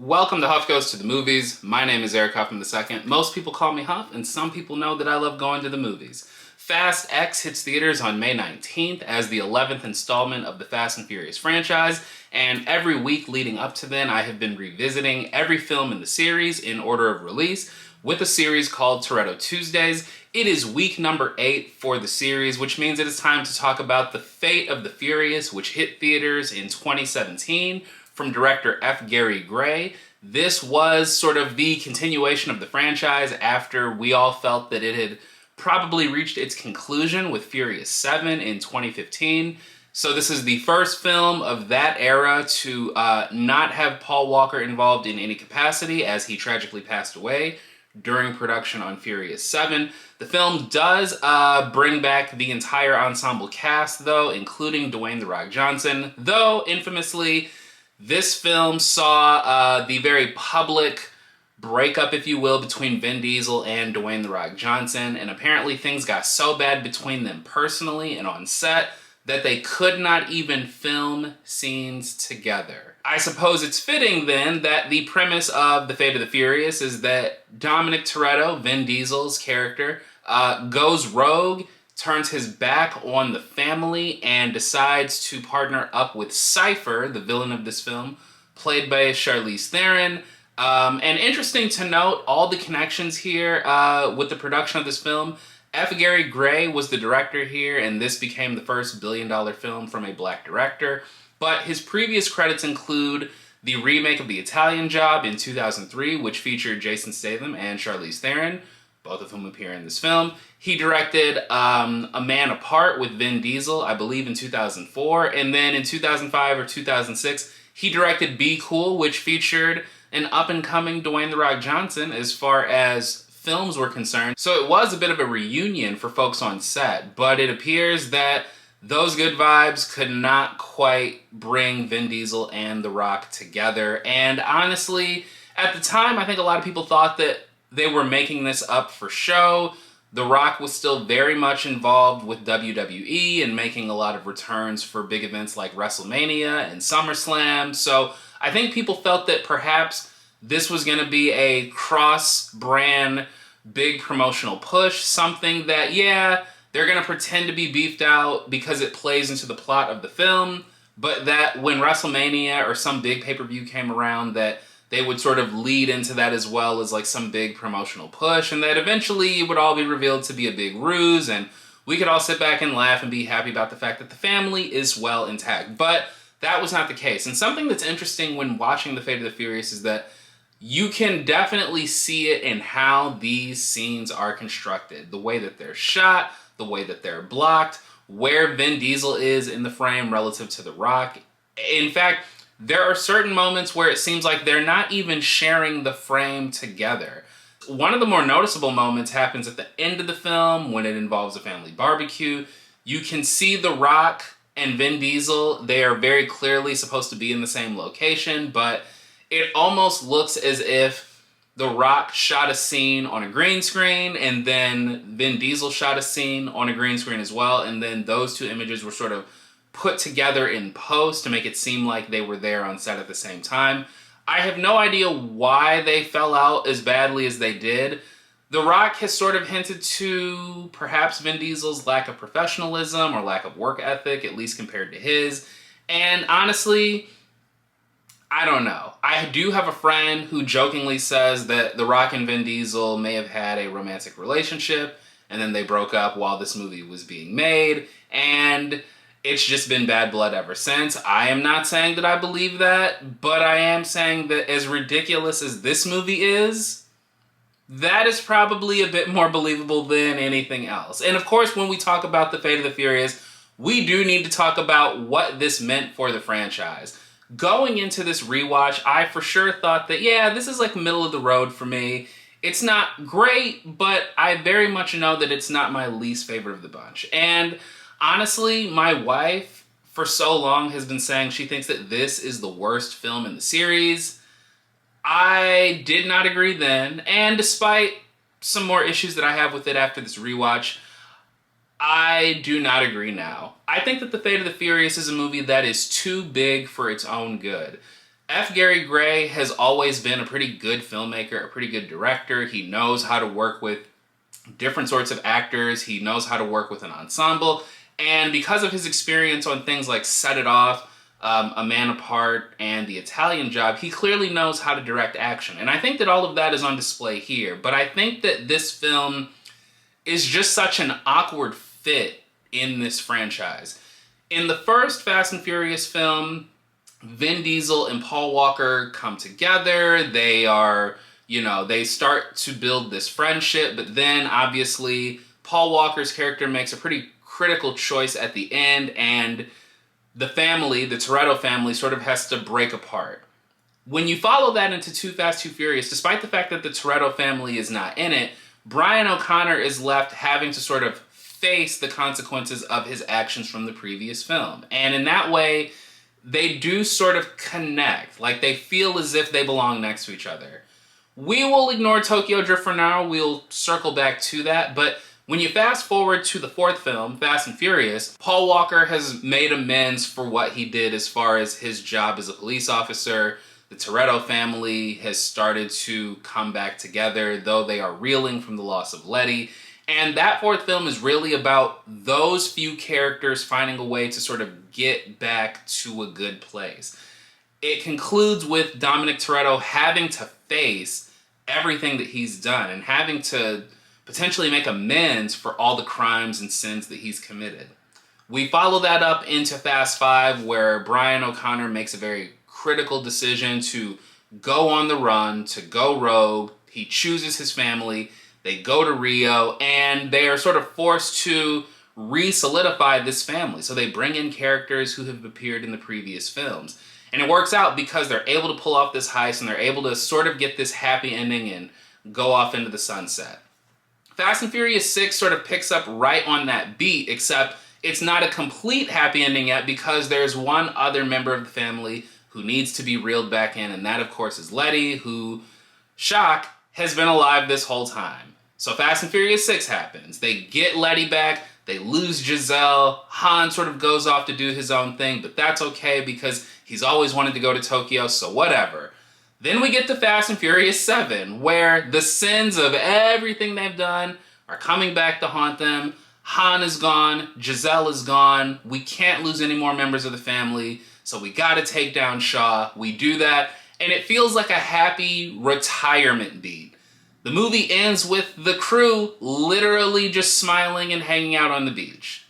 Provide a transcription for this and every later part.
Welcome to Huff Goes to the Movies. My name is Eric Huffman II. Most people call me Huff, and some people know that I love going to the movies. Fast X hits theaters on May 19th as the 11th installment of the Fast and Furious franchise, and every week leading up to then, I have been revisiting every film in the series in order of release with a series called Toretto Tuesdays. It is week number 8 for the series, which means it is time to talk about The Fate of the Furious, which hit theaters in 2017 from director F. Gary Gray. This was sort of the continuation of the franchise after we all felt that it had probably reached its conclusion with Furious 7 in 2015. So this is the first film of that era to not have Paul Walker involved in any capacity, as he tragically passed away during production on Furious 7. The film does bring back the entire ensemble cast, though, including Dwayne "The Rock" Johnson, though infamously, this film saw the very public breakup, if you will, between Vin Diesel and Dwayne "The Rock" Johnson, and apparently things got so bad between them personally and on set that they could not even film scenes together. I suppose it's fitting then that the premise of The Fate of the Furious is that Dominic Toretto, Vin Diesel's character, goes rogue, turns his back on the family, and decides to partner up with Cypher, the villain of this film, played by Charlize Theron. And interesting to note, all the connections here with the production of this film. F. Gary Gray was the director here, and this became the first billion-dollar film from a black director. But his previous credits include the remake of The Italian Job in 2003, which featured Jason Statham and Charlize Theron, both of whom appear in this film. He directed A Man Apart with Vin Diesel, I believe in 2004. And then in 2005 or 2006, he directed Be Cool, which featured an up-and-coming Dwayne "The Rock" Johnson as far as films were concerned. So it was a bit of a reunion for folks on set, but it appears that those good vibes could not quite bring Vin Diesel and The Rock together. And honestly, at the time, I think a lot of people thought that they were making this up for show. The Rock was still very much involved with WWE and making a lot of returns for big events like WrestleMania and SummerSlam. So I think people felt that perhaps this was going to be a cross-brand big promotional push, something that, yeah, they're going to pretend to be beefed out because it plays into the plot of the film, but that when WrestleMania or some big pay-per-view came around, that they would sort of lead into that as well as like some big promotional push, and that eventually it would all be revealed to be a big ruse, and we could all sit back and laugh and be happy about the fact that the family is well intact. But that was not the case. And something that's interesting when watching The Fate of the Furious is that you can definitely see it in how these scenes are constructed. The way that they're shot, the way that they're blocked, where Vin Diesel is in the frame relative to The Rock. In fact, there are certain moments where it seems like they're not even sharing the frame together. One of the more noticeable moments happens at the end of the film when it involves a family barbecue. You can see The Rock and Vin Diesel. They are very clearly supposed to be in the same location, but it almost looks as if The Rock shot a scene on a green screen, and then Vin Diesel shot a scene on a green screen as well, and then those two images were sort of put together in post to make it seem like they were there on set at the same time. I have no idea why they fell out as badly as they did. The Rock has sort of hinted to perhaps Vin Diesel's lack of professionalism or lack of work ethic, at least compared to his. And honestly, I don't know. I do have a friend who jokingly says that The Rock and Vin Diesel may have had a romantic relationship, and then they broke up while this movie was being made, and it's just been bad blood ever since. I am not saying that I believe that, but I am saying that as ridiculous as this movie is, that is probably a bit more believable than anything else. And of course, when we talk about The Fate of the Furious, we do need to talk about what this meant for the franchise. Going into this rewatch, I for sure thought that, yeah, this is like middle of the road for me. It's not great, but I very much know that it's not my least favorite of the bunch. And honestly, my wife for so long has been saying she thinks that this is the worst film in the series. I did not agree then, and despite some more issues that I have with it after this rewatch, I do not agree now. I think that The Fate of the Furious is a movie that is too big for its own good. F. Gary Gray has always been a pretty good filmmaker, a pretty good director. He knows how to work with different sorts of actors. He knows how to work with an ensemble. And because of his experience on things like Set It Off, A Man Apart, and The Italian Job, he clearly knows how to direct action. And I think that all of that is on display here. But I think that this film is just such an awkward fit in this franchise. In the first Fast and Furious film, Vin Diesel and Paul Walker come together. They are, they start to build this friendship, but then obviously Paul Walker's character makes a pretty critical choice at the end, and the family, the Toretto family, sort of has to break apart. When you follow that into Too Fast, Too Furious, despite the fact that the Toretto family is not in it, Brian O'Connor is left having to sort of face the consequences of his actions from the previous film. And in that way, they do sort of connect. Like, they feel as if they belong next to each other. We will ignore Tokyo Drift for now. We'll circle back to that. But when you fast forward to the fourth film, Fast and Furious, Paul Walker has made amends for what he did as far as his job as a police officer. The Toretto family has started to come back together, though they are reeling from the loss of Letty. And that fourth film is really about those few characters finding a way to sort of get back to a good place. It concludes with Dominic Toretto having to face everything that he's done and having to potentially make amends for all the crimes and sins that he's committed. We follow that up into Fast 5, where Brian O'Connor makes a very critical decision to go on the run, to go rogue. He chooses his family. They go to Rio, and they are sort of forced to re-solidify this family. So they bring in characters who have appeared in the previous films. And it works out because they're able to pull off this heist, and they're able to sort of get this happy ending and go off into the sunset. Fast and Furious 6 sort of picks up right on that beat, except it's not a complete happy ending yet because there's one other member of the family who needs to be reeled back in, and that, of course, is Letty, who, shock, has been alive this whole time. So Fast and Furious 6 happens. They get Letty back. They lose Giselle. Han sort of goes off to do his own thing, but that's okay because he's always wanted to go to Tokyo, so whatever. Then we get to Fast and Furious 7, where the sins of everything they've done are coming back to haunt them. Han is gone. Giselle is gone. We can't lose any more members of the family, so we gotta take down Shaw. We do that, and it feels like a happy retirement beat. The movie ends with the crew literally just smiling and hanging out on the beach.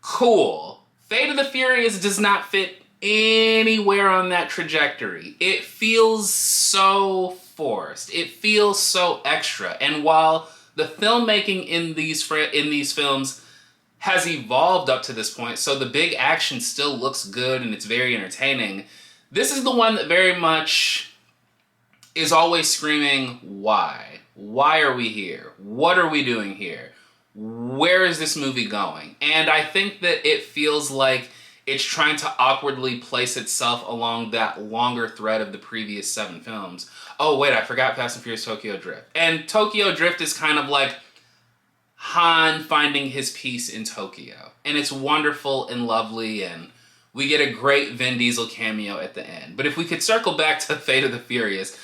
Cool. Fate of the Furious does not fit anywhere on that trajectory. It feels so forced. It feels so extra. And while the filmmaking in these films has evolved up to this point, so the big action still looks good and it's very entertaining, this is the one that very much is always screaming, why? Why are we here? What are we doing here? Where is this movie going? And I think that it feels like it's trying to awkwardly place itself along that longer thread of the previous 7 films. Oh, wait, I forgot Fast and Furious Tokyo Drift. And Tokyo Drift is kind of like Han finding his peace in Tokyo. And it's wonderful and lovely, and we get a great Vin Diesel cameo at the end. But if we could circle back to Fate of the Furious,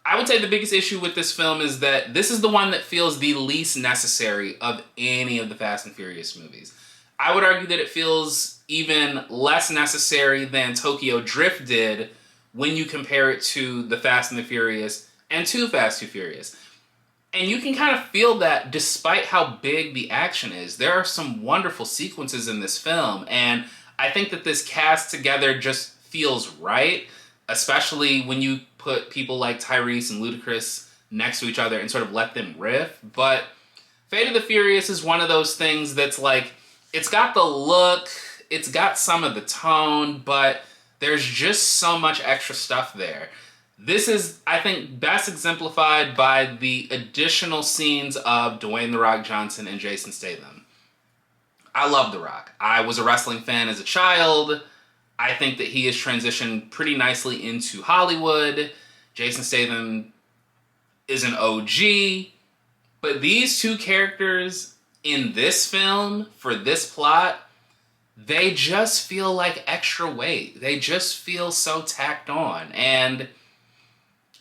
I would say the biggest issue with this film is that this is the one that feels the least necessary of any of the Fast and Furious movies. I would argue that it feels even less necessary than Tokyo Drift did when you compare it to The Fast and the Furious and Too Fast, Too Furious. And you can kind of feel that despite how big the action is. There are some wonderful sequences in this film, and I think that this cast together just feels right, especially when you put people like Tyrese and Ludacris next to each other and sort of let them riff. But Fate of the Furious is one of those things that's like, it's got the look, it's got some of the tone, but there's just so much extra stuff there. This is, I think, best exemplified by the additional scenes of Dwayne "The Rock" Johnson and Jason Statham. I love The Rock. I was a wrestling fan as a child. I think that he has transitioned pretty nicely into Hollywood. Jason Statham is an OG. But these two characters in this film, for this plot, they just feel like extra weight. They just feel so tacked on. And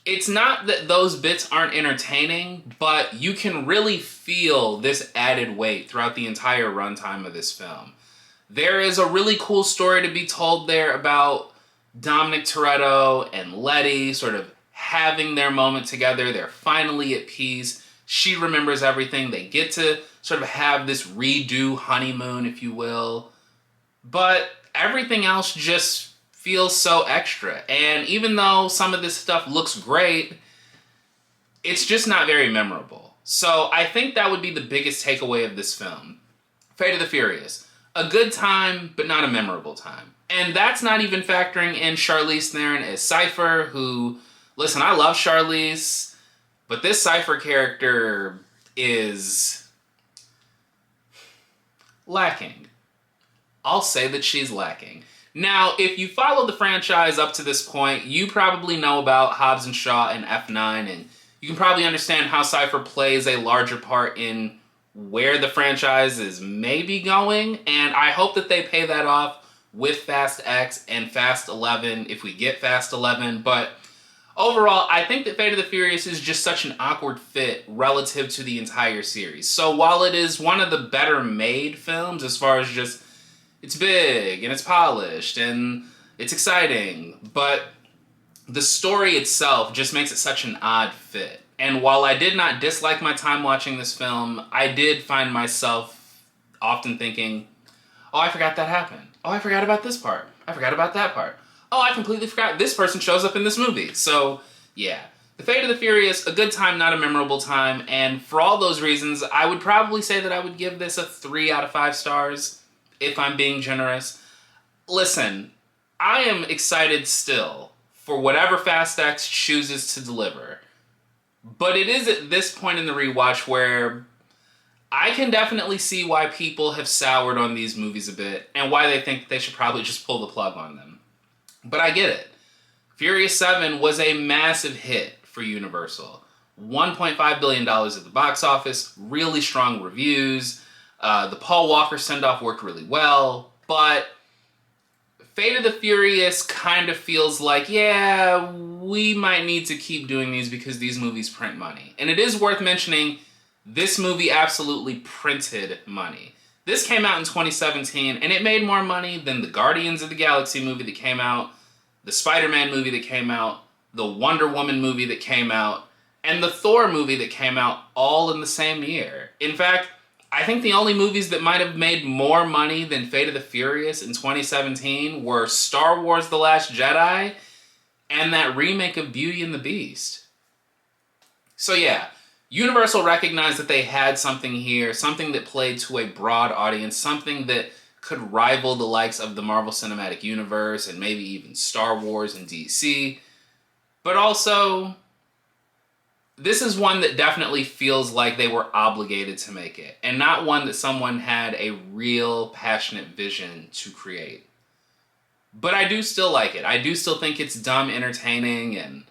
it's not that those bits aren't entertaining, but you can really feel this added weight throughout the entire runtime of this film. There is a really cool story to be told there about Dominic Toretto and Letty sort of having their moment together. They're finally at peace. She remembers everything. They get to sort of have this redo honeymoon, if you will. But everything else just feels so extra. And even though some of this stuff looks great, it's just not very memorable. So I think that would be the biggest takeaway of this film. Fate of the Furious. A good time, but not a memorable time. And that's not even factoring in Charlize Theron as Cypher, who, listen, I love Charlize, but this Cypher character is lacking. I'll say that she's lacking. Now, if you follow the franchise up to this point, you probably know about Hobbs and Shaw and F9, and you can probably understand how Cypher plays a larger part in where the franchise is maybe going, and I hope that they pay that off with Fast X and Fast 11 if we get Fast 11, but overall, I think that Fate of the Furious is just such an awkward fit relative to the entire series. So while it is one of the better made films as far as just, it's big and it's polished and it's exciting, but the story itself just makes it such an odd fit. And while I did not dislike my time watching this film, I did find myself often thinking, oh, I forgot that happened. Oh, I forgot about this part. I forgot about that part. Oh, I completely forgot this person shows up in this movie. So, yeah. The Fate of the Furious, a good time, not a memorable time. And for all those reasons, I would probably say that I would give this a 3 out of 5 stars, if I'm being generous. Listen, I am excited still for whatever Fast X chooses to deliver. But it is at this point in the rewatch where I can definitely see why people have soured on these movies a bit and why they think they should probably just pull the plug on them. But I get it. Furious 7 was a massive hit for Universal. $1.5 billion at the box office, really strong reviews. The Paul Walker send-off worked really well, but Fate of the Furious kind of feels like, yeah, we might need to keep doing these because these movies print money. And it is worth mentioning, this movie absolutely printed money. This came out in 2017, and it made more money than the Guardians of the Galaxy movie that came out, the Spider-Man movie that came out, the Wonder Woman movie that came out, and the Thor movie that came out all in the same year. In fact, I think the only movies that might have made more money than Fate of the Furious in 2017 were Star Wars The Last Jedi and that remake of Beauty and the Beast. So yeah, Universal recognized that they had something here, something that played to a broad audience, something that could rival the likes of the Marvel Cinematic Universe and maybe even Star Wars and DC. But also, this is one that definitely feels like they were obligated to make it, and not one that someone had a real passionate vision to create. But I do still like it. I do still think it's dumb entertaining and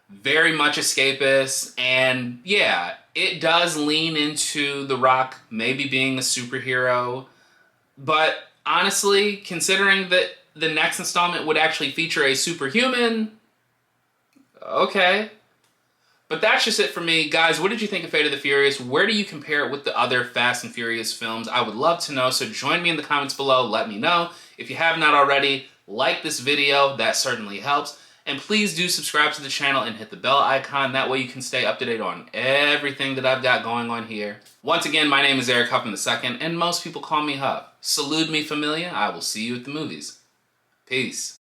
very much escapist, and yeah, it does lean into The Rock maybe being a superhero, but honestly, considering that the next installment would actually feature a superhuman, okay. But that's just it for me. Guys, what did you think of Fate of the Furious? Where do you compare it with the other Fast and Furious films? I would love to know, so join me in the comments below. Let me know. If you have not already, like this video. That certainly helps. And please do subscribe to the channel and hit the bell icon. That way you can stay up to date on everything that I've got going on here. Once again, my name is Eric Huffman II, and most people call me Huff. Salute me familia. I will see you at the movies. Peace.